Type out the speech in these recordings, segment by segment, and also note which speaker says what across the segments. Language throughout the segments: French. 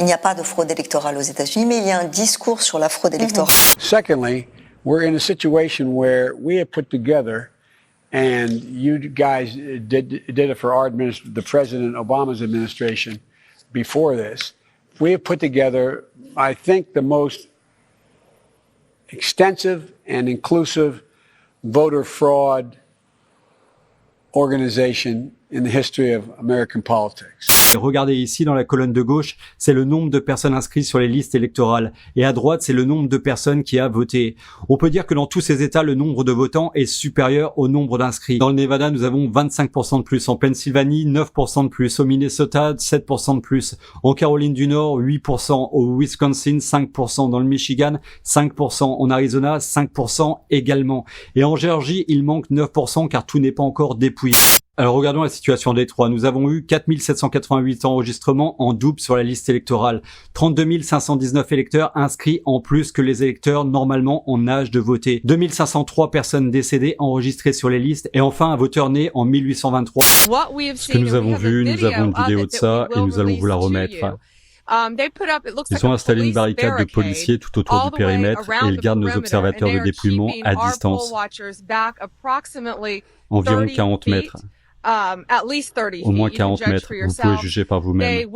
Speaker 1: Il n'y a pas de fraude électorale aux États-Unis, mais il y a un discours sur la fraude électorale.
Speaker 2: Secondly, we're in a situation where we have put together, and you guys did it for our the President Obama's administration before this. We have put together, I think, the most extensive and inclusive voter fraud organization in the history of American politics.
Speaker 3: Regardez ici dans la colonne de gauche, c'est le nombre de personnes inscrites sur les listes électorales. Et à droite, c'est le nombre de personnes qui a voté. On peut dire que dans tous ces États, le nombre de votants est supérieur au nombre d'inscrits. Dans le Nevada, nous avons 25% de plus. En Pennsylvanie, 9% de plus. Au Minnesota, 7% de plus. En Caroline du Nord, 8%. Au Wisconsin, 5%. Dans le Michigan, 5%. En Arizona, 5% également. Et en Géorgie, il manque 9% car tout n'est pas encore dépouillé. Alors regardons la situation des trois. Nous avons eu 4788 enregistrements en double sur la liste électorale. 32 519 électeurs inscrits en plus que les électeurs normalement en âge de voter. 2503 personnes décédées enregistrées sur les listes. Et enfin un voteur né en 1823. Ce que nous avons vu, nous avons une vidéo de ça et nous allons vous la remettre. Ils ont installé une barricade de policiers tout autour du périmètre et ils gardent nos observateurs de dépouillement à distance. Environ 40 mètres. Au moins 40 mètres, vous pouvez juger par vous-même.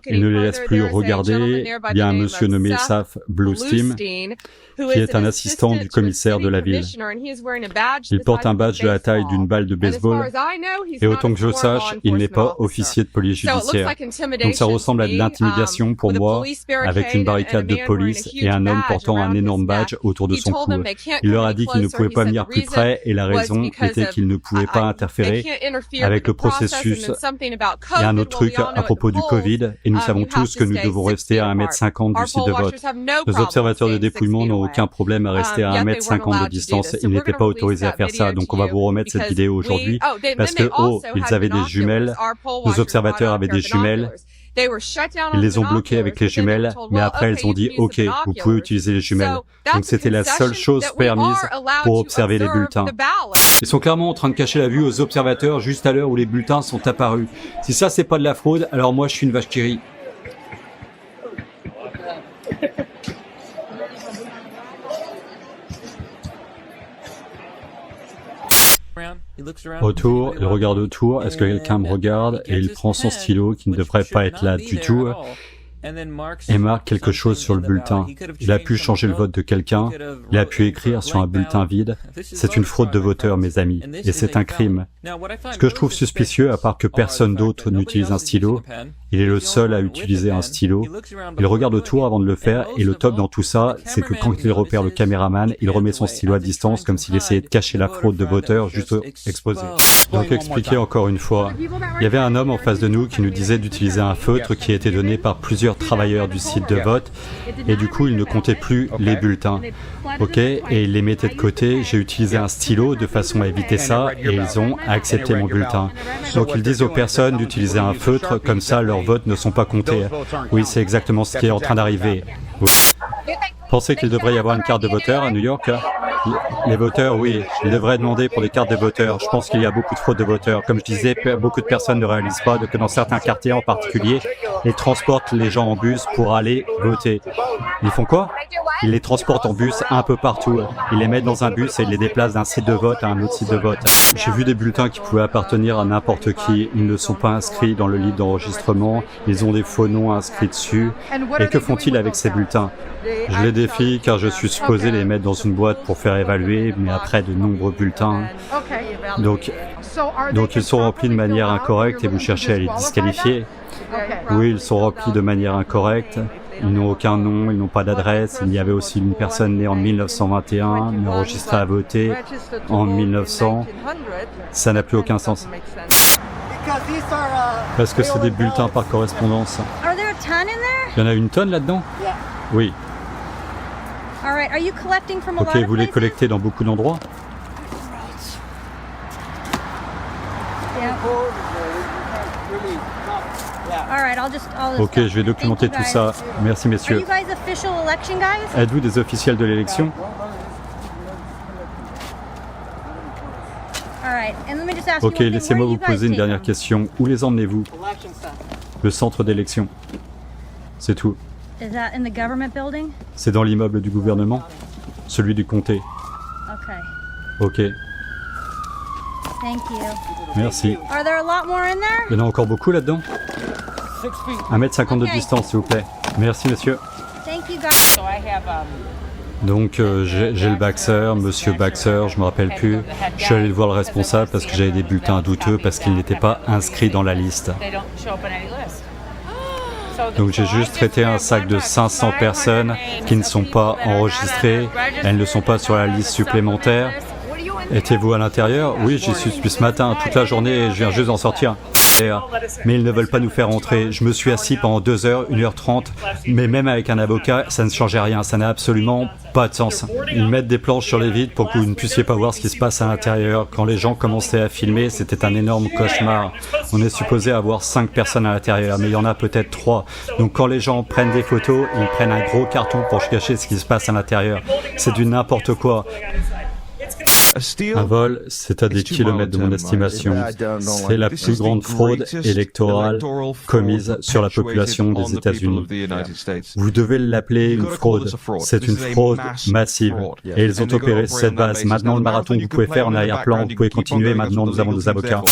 Speaker 3: Ils ne les laissent plus regarder. Il y a un monsieur nommé Saf Bluestein, qui est un assistant du commissaire de la ville. Il porte un badge de la taille d'une balle de baseball, et autant que je sache, il n'est pas officier de police judiciaire. Donc ça ressemble à de l'intimidation pour moi, avec une barricade de police et un homme portant un énorme badge autour de son cou. Il leur a dit qu'il ne pouvait pas venir plus près, et la raison était qu'il ne pouvait pas interférer avec le processus. Il y a un autre truc à propos du Covid, et nous savons tous que nous devons rester à 1,50 m du site de vote. Nos observateurs de dépouillement n'ont aucun problème à rester à 1,50 m de distance. Ils n'étaient pas autorisés à faire ça, donc on va vous remettre cette vidéo aujourd'hui, parce que, ils avaient des jumelles, nos observateurs avaient des jumelles, ils les ont bloqués avec les jumelles, mais après ils ont dit « Ok, vous pouvez utiliser les jumelles ». Donc c'était la seule chose permise pour observer les bulletins. Ils sont clairement en train de cacher la vue aux observateurs juste à l'heure où les bulletins sont apparus. Si ça c'est pas de la fraude, alors moi je suis une vache qui rit. Autour, il regarde autour, est-ce que quelqu'un me regarde? Et il prend son stylo qui ne devrait pas être là du tout et marque quelque chose sur le bulletin. Il a pu changer le vote de quelqu'un, il a pu écrire sur un bulletin vide. C'est une fraude de voteur, mes amis, et c'est un crime. Ce que je trouve suspicieux, à part que personne d'autre n'utilise un stylo, il est le seul à utiliser un stylo. Il regarde autour avant de le faire, et le top dans tout ça, c'est que quand il repère le caméraman, il remet son stylo à distance comme s'il essayait de cacher la fraude de voteur juste exposée. Donc expliquer encore une fois, il y avait un homme en face de nous qui nous disait d'utiliser un feutre qui a été donné par plusieurs travailleurs du site de vote, et du coup il ne comptait plus les bulletins. Ok, et il les mettait de côté. J'ai utilisé un stylo de façon à éviter ça, et ils ont accepté mon bulletin. Donc ils disent aux personnes d'utiliser un feutre, comme ça leurs votes ne sont pas comptés. Oui, c'est exactement ce qui est en train d'arriver. Oui. Pensez qu'il devrait y avoir une carte de voteur à New York? Les voteurs, oui, ils devraient demander pour des cartes de voteurs. Je pense qu'il y a beaucoup de fraude de voteurs. Comme je disais, beaucoup de personnes ne réalisent pas que dans certains quartiers en particulier, ils transportent les gens en bus pour aller voter. Ils font quoi? Ils les transportent en bus un peu partout. Ils les mettent dans un bus et ils les déplacent d'un site de vote à un autre site de vote. J'ai vu des bulletins qui pouvaient appartenir à n'importe qui. Ils ne sont pas inscrits dans le livre d'enregistrement. Ils ont des faux noms inscrits dessus. Et que font-ils avec ces bulletins? Je les défie car je suis supposé les mettre dans une boîte pour faire évaluer, mais après de nombreux bulletins. Donc ils sont remplis de manière incorrecte et vous cherchez à les disqualifier. Oui, ils sont remplis de manière incorrecte. Ils n'ont aucun nom, ils n'ont pas d'adresse. Il y avait aussi une personne née en 1921, mais enregistrée à voter en 1900. Ça n'a plus aucun sens. Parce que c'est des bulletins par correspondance. Il y en a une tonne là-dedans? Oui. Ok, vous les collectez dans beaucoup d'endroits? Ok, je vais documenter tout ça. Merci, messieurs. Êtes-vous des officiels de l'élection? Ok, laissez-moi vous poser une dernière question. Où les emmenez-vous? Le centre d'élection. C'est tout.
Speaker 4: Is that in the government building?
Speaker 3: C'est dans l'immeuble du gouvernement, celui du comté.
Speaker 4: Okay.
Speaker 3: Ok,
Speaker 4: Thank you.
Speaker 3: merci.
Speaker 4: Are there a lot more in there?
Speaker 3: Il y en a encore beaucoup là-dedans? 1m50 de distance, s'il vous plaît. Merci, monsieur.
Speaker 4: Thank you guys.
Speaker 3: Donc j'ai le Baxter, monsieur Baxter, je me rappelle plus. Je suis allé voir le responsable parce que j'avais des bulletins douteux parce qu'ils n'étaient pas inscrits dans la liste. Donc j'ai juste traité un sac de 500 personnes qui ne sont pas enregistrées, elles ne sont pas sur la liste supplémentaire. Étiez-vous à l'intérieur? Oui, j'y suis depuis ce matin, toute la journée, je viens juste d'en sortir. Mais ils ne veulent pas nous faire entrer. Je me suis assis pendant 2 heures, 1h30, mais même avec un avocat, ça ne changeait rien, ça n'a absolument pas de sens. Ils mettent des planches sur les vitres pour que vous ne puissiez pas voir ce qui se passe à l'intérieur. Quand les gens commençaient à filmer, c'était un énorme cauchemar. On est supposé avoir 5 personnes à l'intérieur, mais il y en a peut-être 3. Donc quand les gens prennent des photos, ils prennent un gros carton pour cacher ce qui se passe à l'intérieur. C'est du n'importe quoi. Un vol, c'est à des kilomètres de mon estimation. C'est la plus grande fraude électorale commise sur la population des États-Unis. Vous devez l'appeler une fraude. C'est une fraude massive. Et ils ont opéré cette base. Maintenant, le marathon que vous pouvez faire en arrière-plan, vous pouvez continuer. Maintenant, nous avons des avocats.